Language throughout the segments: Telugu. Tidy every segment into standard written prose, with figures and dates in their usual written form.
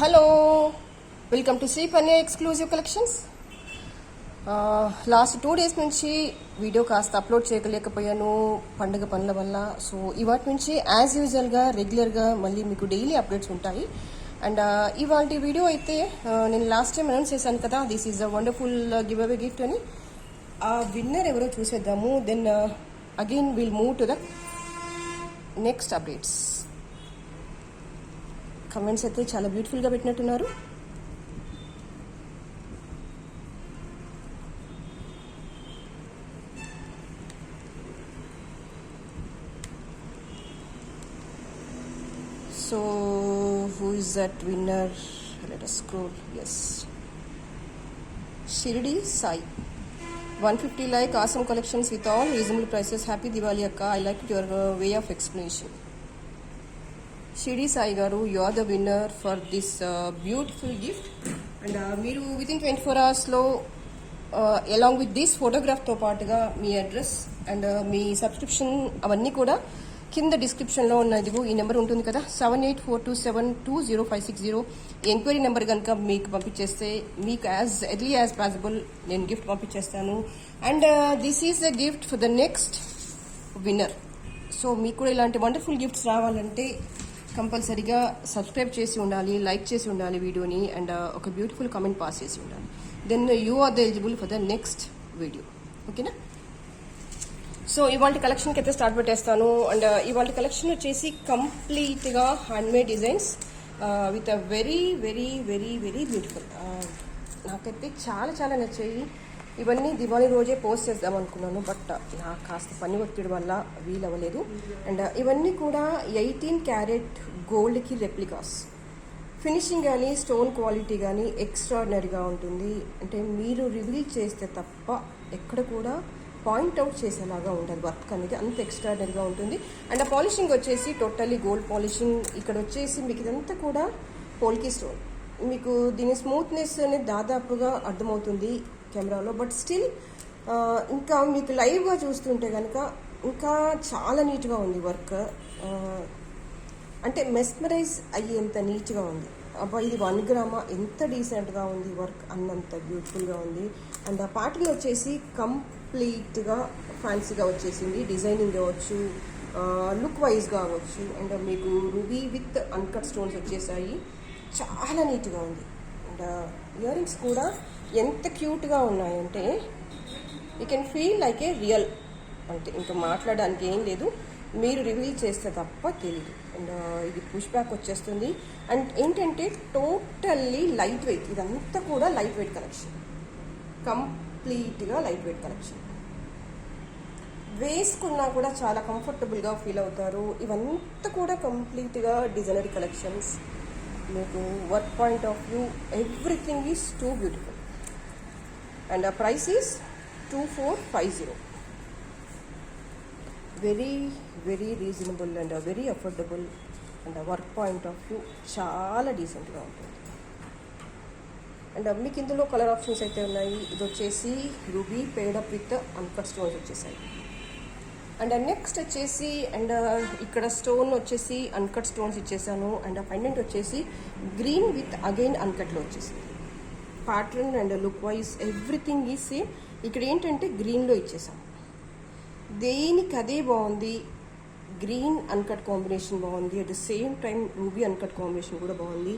Hello, welcome to Sri Panneer exclusive collections. Last 2 days నుంచి వీడియో కాస్త అప్లోడ్ చేయలేకపోయాను పండుగ పనుల వల్ల. సో ఇవాటి నుంచి యాజ్ యూజువల్గా రెగ్యులర్గా మళ్ళీ మీకు డైలీ అప్డేట్స్ ఉంటాయి. అండ్ ఇవాళ వీడియో అయితే నేను లాస్ట్ టైం అనౌన్స్ చేశాను కదా, this is a wonderful giveaway gift అని. ఆ విన్నర్ ఎవరో చూసేద్దాము. Then again will move to the next updates. Comments అయితే చాలా బ్యూటిఫుల్గా పెట్టినట్టున్నారు. So who is that winner? Let us scroll. Yes, Shirdi Sai, 150 like, awesome collections with all reasonable prices. Happy Diwali akka. I liked your way of explanation. Shirdi Sai garu, you are the winner for this beautiful gift. And మీరు within 24 hours లో along with this photograph తో పాటుగా మీ అడ్రస్ అండ్ మీ సబ్స్క్రిప్షన్ అవన్నీ కూడా కింద డిస్క్రిప్షన్లో ఉన్నది. ఈ నెంబర్ ఉంటుంది కదా, 7842720560. ఎంక్వైరీ నెంబర్ కనుక మీకు పంపించేస్తే మీకు యాజ్ ఎర్లీ యాజ్ పాసిబుల్ నేను గిఫ్ట్ పంపించేస్తాను. And this is the gift for the next winner. So మీకు కూడా ఇలాంటి వండర్ఫుల్ గిఫ్ట్స్ రావాలంటే కంపల్సరీగా సబ్స్క్రైబ్ చేసి ఉండాలి, లైక్ చేసి ఉండాలి వీడియోని, అండ్ ఒక బ్యూటిఫుల్ కామెంట్ పాస్ చేసి ఉండాలి. Then you are the eligible for the next video. ఓకేనా? సో ఇవాళ కలెక్షన్కి అయితే స్టార్ట్ పెట్టేస్తాను. అండ్ ఇవాళ కలెక్షన్ వచ్చేసి కంప్లీట్గా handmade designs with a very very very very beautiful. నాకైతే చాలా చాలా నచ్చాయి. ఇవన్నీ దివాళీ రోజే పోస్ట్ చేద్దాం అనుకున్నాను, బట్ నాకు కాస్త పని ఒత్తిడి వల్ల వీలవ్వలేదు. అండ్ ఇవన్నీ కూడా 18 క్యారెట్ గోల్డ్కి రెప్లికాస్. ఫినిషింగ్ కానీ స్టోన్ క్వాలిటీ కానీ ఎక్స్ట్రాడినరీగా ఉంటుంది. అంటే మీరు రివీల్ చేస్తే తప్ప ఎక్కడ కూడా పాయింట్అవుట్ చేసేలాగా ఉండదు. వర్క్ అనేది అంత ఎక్స్ట్రాడినరీగా ఉంటుంది. అండ్ ఆ పాలిషింగ్ వచ్చేసి టోటల్లీ గోల్డ్ పాలిషింగ్. ఇక్కడ వచ్చేసి మీకు ఇదంతా కూడా పోల్కీ స్టోన్. మీకు దీని స్మూత్నెస్ అనేది దాదాపుగా అర్థమవుతుంది కెమెరాలో, బట్ స్టిల్ ఇంకా మీకు లైవ్గా చూస్తుంటే కనుక ఇంకా చాలా నీట్గా ఉంది వర్క్. అంటే మెస్మరైజ్ అయ్యేంత నీట్గా ఉంది. అబ్బా ఇది 1 గ్రామా, ఎంత డీసెంట్గా ఉంది వర్క్ అన్నంత బ్యూటిఫుల్గా ఉంది. అండ్ ఆ ప్యాటర్న్ వచ్చేసి కంప్లీట్గా ఫ్యాన్సీగా వచ్చేసింది. డిజైనింగ్ కావచ్చు, లుక్ వైజ్గా అవ్వచ్చు. అండ్ మీకు రూబీ విత్ అన్కట్ స్టోన్స్ వచ్చేసాయి. చాలా నీట్గా ఉంది. అండ్ ఇయర్ రింగ్స్ కూడా ఎంత క్యూట్గా ఉన్నాయంటే you can feel like A real. అంటే ఇంకా మాట్లాడడానికి ఏం లేదు, మీరు రివీల్ చేస్తే తప్ప తెలియదు. అండ్ ఇది పుష్ బ్యాక్ వచ్చేస్తుంది. అండ్ ఏంటంటే టోటల్లీ లైట్ వెయిట్. ఇదంతా కూడా లైట్ వెయిట్ కలెక్షన్, కంప్లీట్గా లైట్ వెయిట్ కలెక్షన్. వేసుకున్నా కూడా చాలా కంఫర్టబుల్గా ఫీల్ అవుతారు. ఇవంతా కూడా కంప్లీట్గా డిజైనరీ కలెక్షన్స్. మీకు work point of view everything is too beautiful. And ఆ price is 2450. Very very reasonable and very affordable. And work point of view చాలా డీసెంట్గా ఉంటుంది. అండ్ మీకు ఇందులో కలర్ ఆప్షన్స్ అయితే ఉన్నాయి. ఇది వచ్చేసి ruby paid-up with uncut stones వచ్చేసాయి. అండ్ నెక్స్ట్ వచ్చేసి అండ్ ఇక్కడ స్టోన్ వచ్చేసి అన్కట్ స్టోన్స్ ఇచ్చేసాను. అండ్ ఆ పెండెంట్ వచ్చేసి గ్రీన్ విత్ అగైన్ అన్కట్లో వచ్చేసింది. Pattern and look wise everything ఈ సేమ్. ఇక్కడ ఏంటంటే గ్రీన్లో ఇచ్చేసాం, దేనికి అదే బాగుంది. గ్రీన్ అన్కట్ కాంబినేషన్ బాగుంది, at the same time ruby uncut combination కూడా బాగుంది.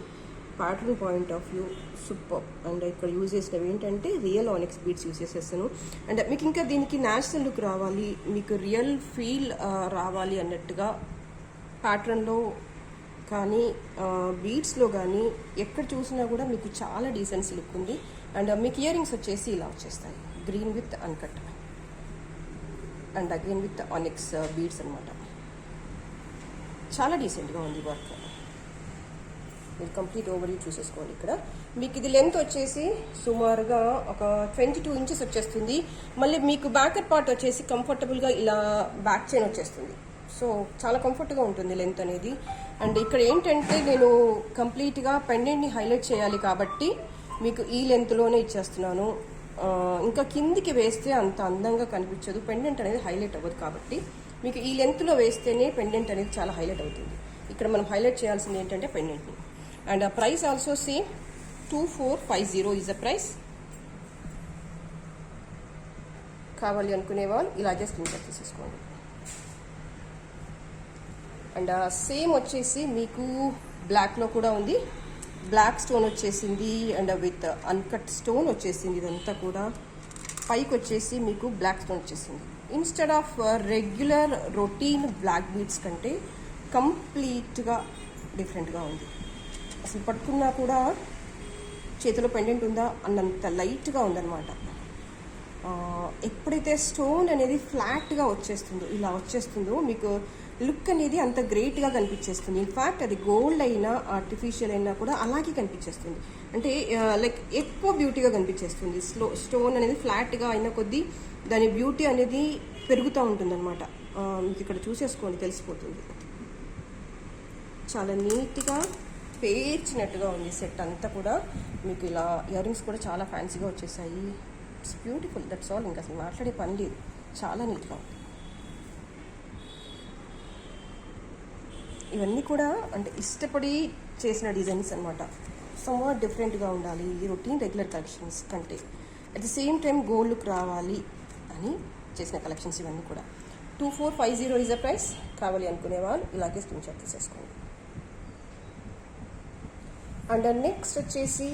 Pattern point of view super. And ఇక్కడ యూజ్ చేసినవి ఏంటంటే రియల్ ఆనిక్స్ బీడ్స్ యూజ్ చేసేస్తాను. అండ్ మీకు ఇంకా దీనికి న్యాచురల్ లుక్ రావాలి, మీకు రియల్ ఫీల్ రావాలి అన్నట్టుగా ప్యాటర్న్లో కానీ బీడ్స్లో కానీ ఎక్కడ చూసినా కూడా మీకు చాలా డీసెన్సీ లుక్ ఉంది. అండ్ మీకు ఇయర్ రింగ్స్ వచ్చేసి ఇలా వచ్చేస్తాయి, green with uncut and again with onyx beads అనమాట. చాలా డీసెంట్గా ఉంది వర్క్. మీరు కంప్లీట్ ఓవర్ వ్యూ చూసేసుకోండి. ఇక్కడ మీకు ఇది లెంత్ వచ్చేసి సుమారుగా ఒక 22 inches వచ్చేస్తుంది. మళ్ళీ మీకు బ్యాకర్ పార్ట్ వచ్చేసి కంఫర్టబుల్గా ఇలా బ్యాక్ చైన్ వచ్చేస్తుంది. సో చాలా కంఫర్ట్గా ఉంటుంది లెంత్ అనేది. అండ్ ఇక్కడ ఏంటంటే నేను కంప్లీట్గా పెండెంట్ని హైలైట్ చేయాలి కాబట్టి మీకు ఈ లెంత్లోనే ఇచ్చేస్తున్నాను. ఇంకా కిందికి వేస్తే అంత అందంగా కనిపించదు, పెండెంట్ అనేది హైలైట్ అవ్వదు. కాబట్టి మీకు ఈ లెంత్లో వేస్తేనే పెండెంట్ అనేది చాలా హైలైట్ అవుతుంది. ఇక్కడ మనం హైలైట్ చేయాల్సింది ఏంటంటే పెండెంట్ని. And price also same 2450 is the price. కావాలి అనుకునే వాళ్ళు ఇలాగే స్క్రీన్ షాట్ తీసేసుకోండి. అండ్ సేమ్ వచ్చేసి మీకు బ్లాక్లో కూడా ఉంది. బ్లాక్ స్టోన్ వచ్చేసింది అండ్ విత్ అన్కట్ స్టోన్ వచ్చేసింది. ఇదంతా కూడా పైకి వచ్చేసి మీకు బ్లాక్ స్టోన్ వచ్చేసింది. Instead of regular routine black beads కంటే కంప్లీట్గా డిఫరెంట్గా ఉంది. అసలు పట్టుకున్నా కూడా చేతిలో పెండెంట్ ఉందా అన్నంత లైట్గా ఉందన్నమాట. ఎప్పుడైతే స్టోన్ అనేది ఫ్లాట్గా వచ్చేస్తుందో, ఇలా వచ్చేస్తుందో, మీకు లుక్ అనేది అంత గ్రేట్గా కనిపించేస్తుంది. ఇన్ఫ్యాక్ట్ అది గోల్డ్ అయినా ఆర్టిఫిషియల్ అయినా కూడా అలాగే కనిపించేస్తుంది. అంటే లైక్ ఎక్కువ బ్యూటీగా కనిపించేస్తుంది. స్టోన్ అనేది ఫ్లాట్గా అయిన కొద్దీ దాని బ్యూటీ అనేది పెరుగుతూ ఉంటుందన్నమాట. మీకు ఇక్కడ చూసేసుకోండి, తెలిసిపోతుంది. చాలా నీట్గా పేర్చినట్టుగా ఉంది సెట్ అంతా కూడా. మీకు ఇలా ఇయర్ రింగ్స్ కూడా చాలా ఫ్యాన్సీగా వచ్చేసాయి. It's beautiful, that's all. ఇంకా అసలు మాట్లాడే పని లేదు, చాలా నీట్గా ఉంది. ఇవన్నీ కూడా అంటే ఇష్టపడి చేసిన డిజైన్స్ అనమాట. సమ్వాట్ డిఫరెంట్గా ఉండాలి ఈ రొటీన్ రెగ్యులర్ కలెక్షన్స్ కంటే. At the same time gold look రావాలి అని చేసిన కలెక్షన్స్ ఇవన్నీ కూడా. 2450 ఈజ్ ద ప్రైస్. కావాలి అనుకునే వాళ్ళు ఇలాగే స్క్రీన్ షాట్ తీసేసుకోండి. అండ్ నెక్స్ట్ వచ్చేసి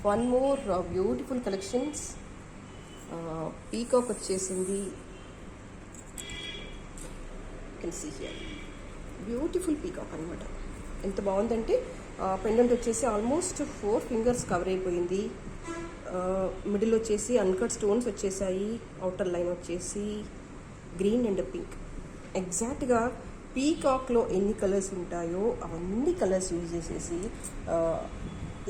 one more beautiful collections. Peacock వచ్చేసింది. Can see here beautiful peacock అనమాట. ఎంత బాగుందంటే పెండెంట్ వచ్చేసి ఆల్మోస్ట్ 4 ఫింగర్స్ కవర్ అయిపోయింది. మిడిల్ వచ్చేసి అన్కట్ స్టోన్స్ వచ్చేసాయి. అవుటర్ లైన్ వచ్చేసి గ్రీన్ అండ్ పింక్. ఎగ్జాక్ట్గా పీకాక్లో ఎన్ని కలర్స్ ఉంటాయో అవన్నీ కలర్స్ యూజ్ చేసేసి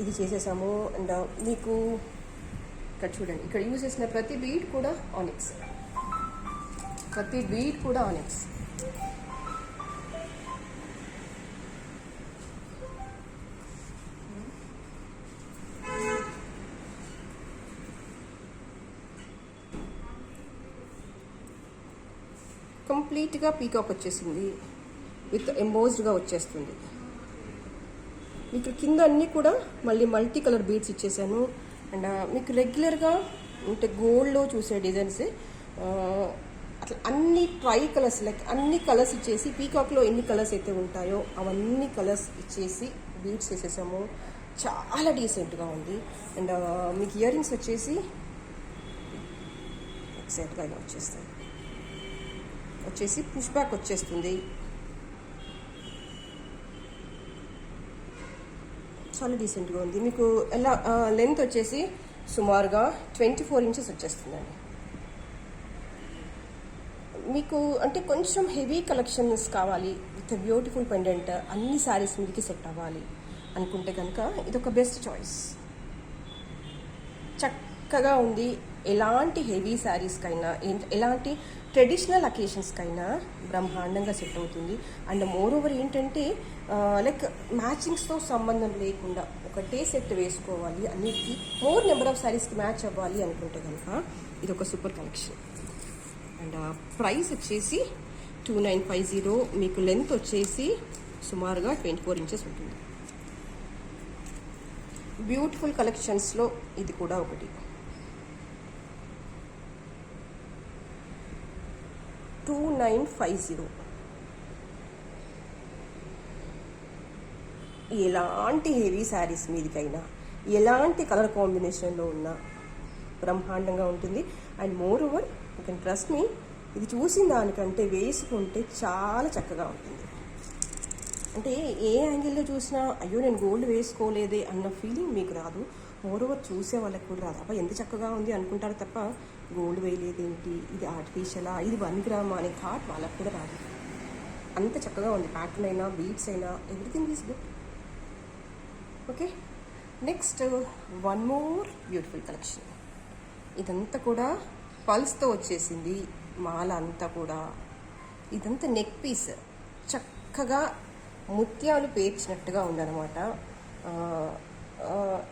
ఇది చేసేసాము. అండ్ మీకు ఇక్కడ చూడండి, ఇక్కడ యూజ్ చేసిన ప్రతి బీడ్ కూడా ఆనిక్స్, ప్రతి బీడ్ కూడా ఆనిక్స్. కంప్లీట్గా పీకాక్ వచ్చేసింది, విత్ ఎంబోజ్డ్గా వచ్చేస్తుంది. మీకు కింద అన్నీ కూడా మళ్ళీ మల్టీ కలర్ బీడ్స్ ఇచ్చేసాను. అండ్ మీకు రెగ్యులర్గా అంటే గోల్డ్లో చూసే డిజైన్సే అట్లా అన్ని ట్రై కలర్స్, లైక్ అన్ని కలర్స్ ఇచ్చేసి పీకాక్లో ఎన్ని కలర్స్ అయితే ఉంటాయో అవన్నీ కలర్స్ ఇచ్చేసి బీడ్స్ వేసేసాము. చాలా డీసెంట్గా ఉంది. అండ్ మీకు ఇయర్ రింగ్స్ వచ్చేసి ఎగ్జాక్ట్గా ఇలా వచ్చేసి పుష్ బ్యాక్ వచ్చేస్తుంది. చాలా డీసెంట్గా ఉంది. మీకు ఎలా లెంత్ వచ్చేసి సుమారుగా 24 ఇంచెస్ వచ్చేస్తుందండి. మీకు అంటే కొంచెం హెవీ కలెక్షన్స్ కావాలి విత్ బ్యూటిఫుల్ పెండెంట్, అన్ని శారీస్ మీదకి సెట్ అవ్వాలి అనుకుంటే కనుక ఇదొక బెస్ట్ చాయిస్. చక్కగా ఉంది. ఎలాంటి హెవీ శారీస్కైనా, ఎలాంటి ట్రెడిషనల్ అకేషన్స్కైనా బ్రహ్మాండంగా సెట్ అవుతుంది. అండ్ మోర్ ఓవర్ ఏంటంటే లైక్ మ్యాచింగ్స్తో సంబంధం లేకుండా ఒకటే సెట్ వేసుకోవాలి, అన్నిటికీ మోర్ నెంబర్ ఆఫ్ శారీస్కి మ్యాచ్ అవ్వాలి అనుకుంటే కనుక ఇది ఒక సూపర్ కలెక్షన్. అండ్ ప్రైస్ వచ్చేసి 2950. మీకు లెంత్ వచ్చేసి సుమారుగా 24 ఇంచెస్ ఉంటుంది. బ్యూటిఫుల్ కలెక్షన్స్లో ఇది కూడా ఒకటి. 2950. ఎలాంటి హెవీ శారీస్ మీదకైనా, ఎలాంటి కలర్ కాంబినేషన్లో ఉన్నా బ్రహ్మాండంగా ఉంటుంది. And more over you can trust me, ఇది చూసిన దానికంటే వేసుకుంటే చాలా చక్కగా ఉంటుంది. అంటే ఏ యాంగిల్లో చూసినా అయ్యో నేను గోల్డ్ వేసుకోలేదే అన్న ఫీలింగ్ మీకు రాదు. మోర్ ఓవర్ చూసే వాళ్ళకి కూడా రాదు. అబ్బా ఎంత చక్కగా ఉంది అనుకుంటారు తప్ప గోల్డ్ వేయలేదేంటి, ఇది ఆర్టిఫిషియలా, ఇది 1 గ్రామ్ అనే థాట్ వాళ్ళకు కూడా రాదు. అంత చక్కగా ఉంది. ప్యాటర్న్ అయినా, బీడ్స్ అయినా, everything is good. Okay, next one more beautiful collection. ఇదంతా కూడా పల్స్తో వచ్చేసింది. మాల అంతా కూడా ఇదంతా నెక్ పీస్ చక్కగా ముత్యాలు పేర్చినట్టుగా ఉందన్నమాట.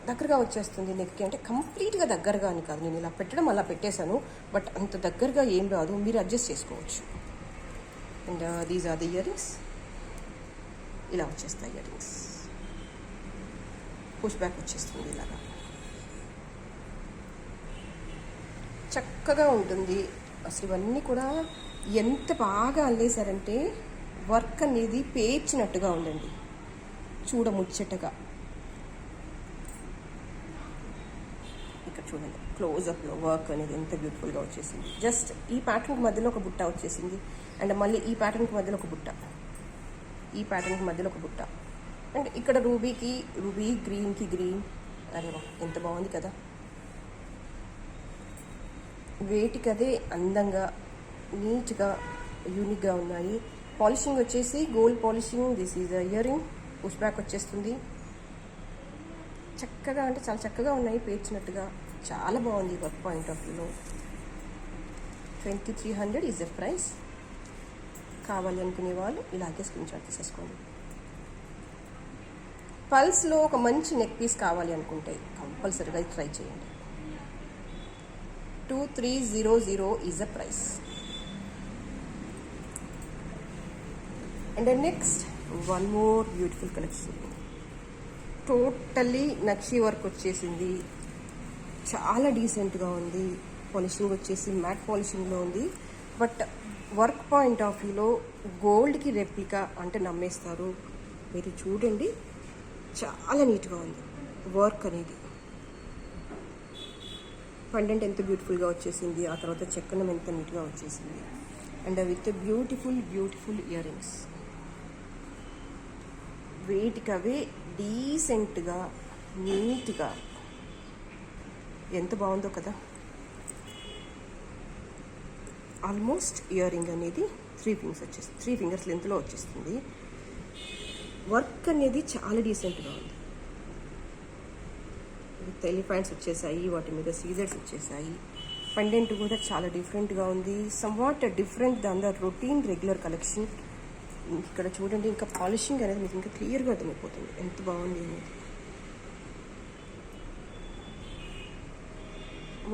దగ్గరగా వచ్చేస్తుంది నెక్కి. అంటే కంప్లీట్గా దగ్గరగా అని కాదు, నేను ఇలా పెట్టడం అలా పెట్టేశాను, బట్ అంత దగ్గరగా ఏం రాదు, మీరు అడ్జస్ట్ చేసుకోవచ్చు. And these are the ear rings. ఇలా వచ్చేస్తాయి ఇయర్ రింగ్స్. పుష్ బ్యాక్ వచ్చేస్తుంది ఇలాగా. చక్కగా ఉంటుంది. అసలు ఇవన్నీ కూడా ఎంత బాగా అల్లేశారంటే వర్క్ అనేది పేర్చినట్టుగా ఉందండి, చూడముచ్చటగా. ఇక్కడ చూడండి క్లోజప్లో వర్క్ అనేది ఎంత బ్యూటిఫుల్గా వచ్చేసింది. జస్ట్ ఈ ప్యాటర్న్కి మధ్యలో ఒక బుట్ట వచ్చేసింది, అండ్ మళ్ళీ ఈ ప్యాటర్న్కి మధ్యలో ఒక బుట్ట, ఈ ప్యాటర్న్కి మధ్యలో ఒక బుట్ట, అండ్ ఇక్కడ రూబీ గ్రీన్కి గ్రీన్. అరే వా, ఎంత బాగుంది కదా. వేటికదే అందంగా నీట్గా యూనిక్గా ఉన్నాయి. పాలిషింగ్ వచ్చేసి gold polishing. This is ear ring, push back వచ్చేస్తుంది. చక్కగా అంటే చాలా చక్కగా ఉన్నాయి, పేర్చినట్టుగా. చాలా బాగుంది వర్క్ పాయింట్ ఆఫ్ వ్యూలో. 2300 ఈజ్ ద ప్రైస్. కావాలి అనుకునే వాళ్ళు ఇలాగే స్క్రీన్ షాట్ తీసేసుకోండి. పల్స్లో ఒక మంచి నెక్ పీస్ కావాలి అనుకుంటే కంపల్సరీగా ట్రై చేయండి. 2300 is the price. And next one more beautiful collection. Totally nakshi work వచ్చేసింది, చాలా డీసెంట్గా ఉంది. పాలిషింగ్ వచ్చేసి మ్యాట్ పాలిషింగ్లో ఉంది, బట్ వర్క్ పాయింట్ ఆఫ్ వ్యూలో గోల్డ్కి రెప్లికా అంటే నమ్మేస్తారు. మీరు చూడండి, చాలా నీట్గా ఉంది వర్క్ అనేది. పెండెంట్ ఎంత బ్యూటిఫుల్గా వచ్చేసింది, ఆ తర్వాత చెక్కనం ఎంత నీట్గా వచ్చేసింది, and with beautiful earrings. వేటికవే డీసెంట్గా నీట్గా ఎంత బాగుందో కదా. ఆల్మోస్ట్ ఇయర్ రింగ్ అనేది 3 ఫింగర్స్ లెంత్లో వచ్చేస్తుంది. వర్క్ అనేది చాలా డీసెంట్గా ఉంది. విత్ ఎలిఫెంట్స్ వచ్చేసాయి, వాటి మీద సీజర్స్ వచ్చేసాయి. పెండెంట్ కూడా చాలా డిఫరెంట్గా ఉంది, somewhat different than the routine regular collection. ఇక్కడ చూడండి, ఇంకా పాలిషింగ్ అనేది మీకు ఇంకా క్లియర్గా అర్థమైపోతుంది ఎంత బాగుంది అనేది.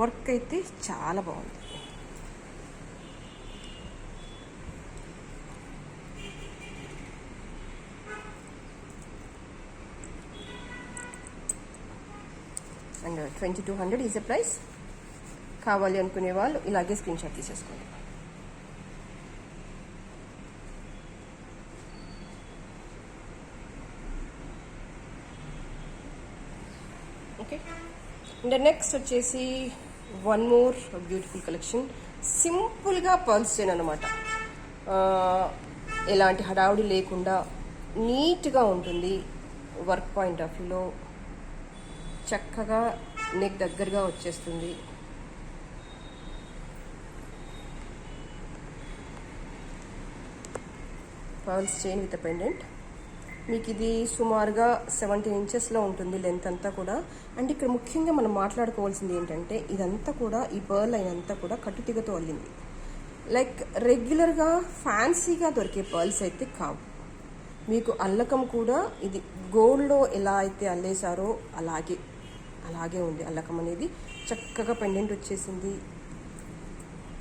వర్క్ అయితే చాలా బాగుంది. And 2200 is the price. కావాలి అనుకునే వాళ్ళు ఇలాగే స్క్రీన్ షాట్ తీసేసుకోండి. ఓకే, అండ్ నెక్స్ట్ వచ్చేసి వన్ మోర్ బ్యూటిఫుల్ కలెక్షన్. సింపుల్గా పర్ల్స్ చైన్ అనమాట. ఎలాంటి హడావుడి లేకుండా నీట్గా ఉంటుంది. వర్క్ పాయింట్ ఆఫ్ వ్యూలో చక్కగా నెక్ దగ్గరగా వచ్చేస్తుంది. Pearls chain with pendant. మీకు ఇది సుమారుగా 17 ఇంచెస్లో ఉంటుంది లెంత్ అంతా కూడా. అండ్ ఇక్కడ ముఖ్యంగా మనం మాట్లాడుకోవాల్సింది ఏంటంటే, ఇదంతా కూడా ఈ పర్ల్ అయినంతా కూడా కట్టుతీగతో అల్లింది. లైక్ రెగ్యులర్గా ఫ్యాన్సీగా దొరికే పర్ల్స్ అయితే కావు. మీకు అల్లకం కూడా ఇది గోల్డ్లో ఎలా అయితే అల్లేశారో అలాగే ఉంది అల్లకం అనేది. చక్కగా పెండెంట్ వచ్చేసింది.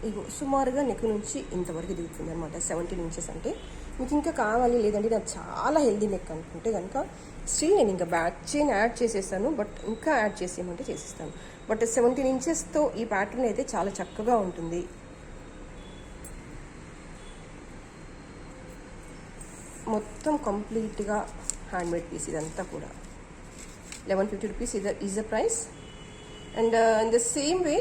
ఇగో సుమారుగా నెక్ నుంచి ఇంతవరకు దిగుతుంది అనమాట. 17 ఇంచెస్ అంటే మీకు ఇంకా కావాలి, లేదంటే నాకు చాలా హెల్దీ నెక్ అనుకుంటే కనుక స్టిల్ నేను ఇంకా బ్యాక్ చైన్ యాడ్ చేసేస్తాను, బట్ ఇంకా యాడ్ చేసేయమంటే చేసేస్తాను. బట్ 17 ఇంచెస్తో ఈ ప్యాటర్న్ అయితే చాలా చక్కగా ఉంటుంది. మొత్తం కంప్లీట్గా హ్యాండ్మేడ్ పీస్ ఇదంతా కూడా. 1150 rupees is the price. And in the same way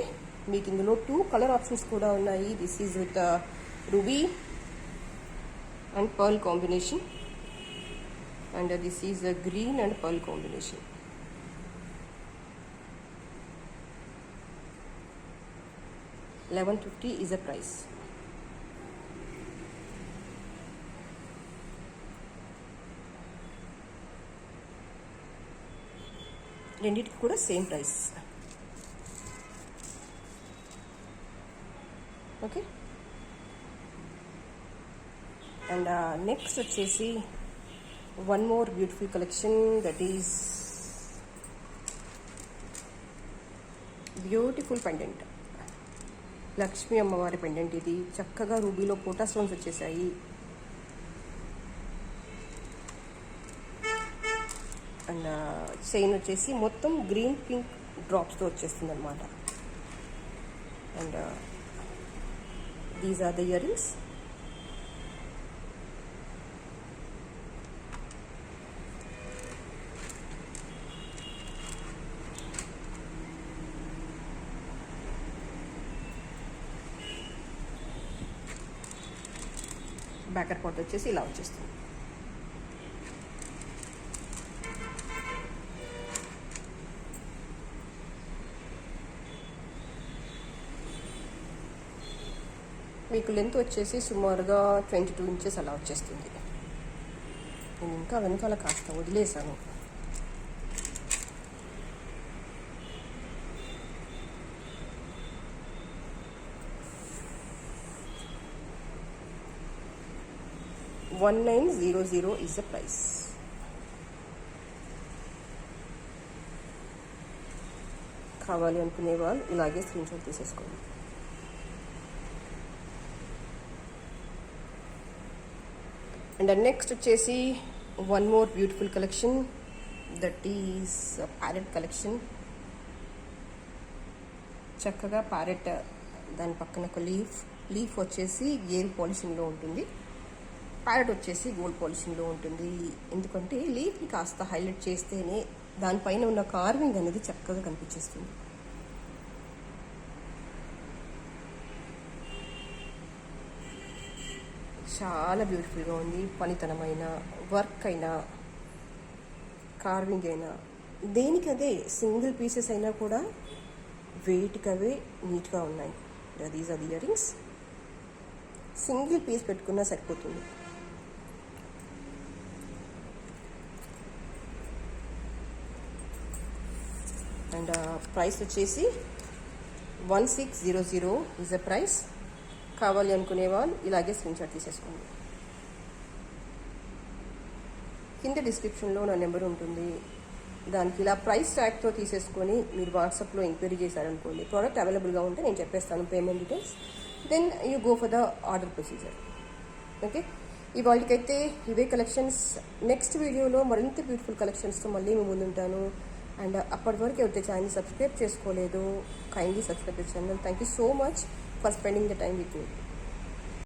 మీకు ఇందులో 2 కలర్ ఆప్షన్స్ కూడా ఉన్నాయి. This is with ruby and pearl combination, and this is a green and pearl combination. $1150 is the price. రెండిటికి కూడా same price. Okay, and next వచ్చేసి one more beautiful collection, that is beautiful pendant. Lakshmi అమ్మవారి పెండెంట్ ఇది. చక్కగా రూబీలో పోటా స్టోన్స్ వచ్చేసాయి. అండ్ చైన్ వచ్చేసి మొత్తం గ్రీన్ పింక్ డ్రాప్స్తో వచ్చేస్తుంది అనమాట. And these are the ear rings. Backer part వచ్చేసి ఇలా వచ్చేస్తుంది. మీకు లెంత్ వచ్చేసి సుమారుగా 22 ఇంచెస్ అలా వచ్చేస్తుంది. నేను ఇంకా వెనకాల కాస్త వదిలేసాను. $1900 is the price. కావాలి అనుకునే వాళ్ళు ఇలాగే స్క్రీన్ షాట్ తీసేసుకోండి. అండ్ నెక్స్ట్ వచ్చేసి one more beautiful collection, that is parrot collection. చక్కగా ప్యారెట్, దాని పక్కన ఒక లీఫ్ వచ్చేసి గేల్ పాలిషింగ్లో ఉంటుంది, ప్యారెట్ వచ్చేసి గోల్డ్ పాలిషింగ్లో ఉంటుంది. ఎందుకంటే లీఫ్ని కాస్త హైలైట్ చేస్తేనే దానిపైన ఉన్న కార్వింగ్ అనేది చక్కగా కనిపించేస్తుంది. చాలా బ్యూటిఫుల్గా ఉంది. పనితనమైన వర్క్ అయినా కార్వింగ్ అయినా దేనికదే సింగిల్ పీసెస్ అయినా కూడా వెయిట్కవే నీట్గా ఉన్నాయి. These are the ear rings. Single piece పెట్టుకున్నా సరిపోతుంది. అండ్ ప్రైస్ వచ్చేసి 1600 ఈజ్ ద ప్రైస్. కావాలి అనుకునే వాళ్ళు ఇలాగే స్క్రీన్ షాట్ తీసేసుకోండి. కింద డిస్క్రిప్షన్లో నా నెంబర్ ఉంటుంది, దానికి ఇలా ప్రైస్ ట్యాగ్తో తీసేసుకొని మీరు వాట్సాప్లో ఎంక్వైరీ చేశారనుకోండి, ప్రోడక్ట్ అవైలబుల్గా ఉంటే నేను చెప్పేస్తాను payment details, then you go for the order procedure. Okay, ఇవాళకైతే ఇవే కలెక్షన్స్. నెక్స్ట్ వీడియోలో మరింత బ్యూటిఫుల్ కలెక్షన్స్తో మళ్ళీ మేము ముందుంటాను. అండ్ అప్పటి వరకు ఎవరైతే ఛానల్ సబ్స్క్రైబ్ చేసుకోలేదు, kindly subscribe the channel. Thank you so much for spending the time with me.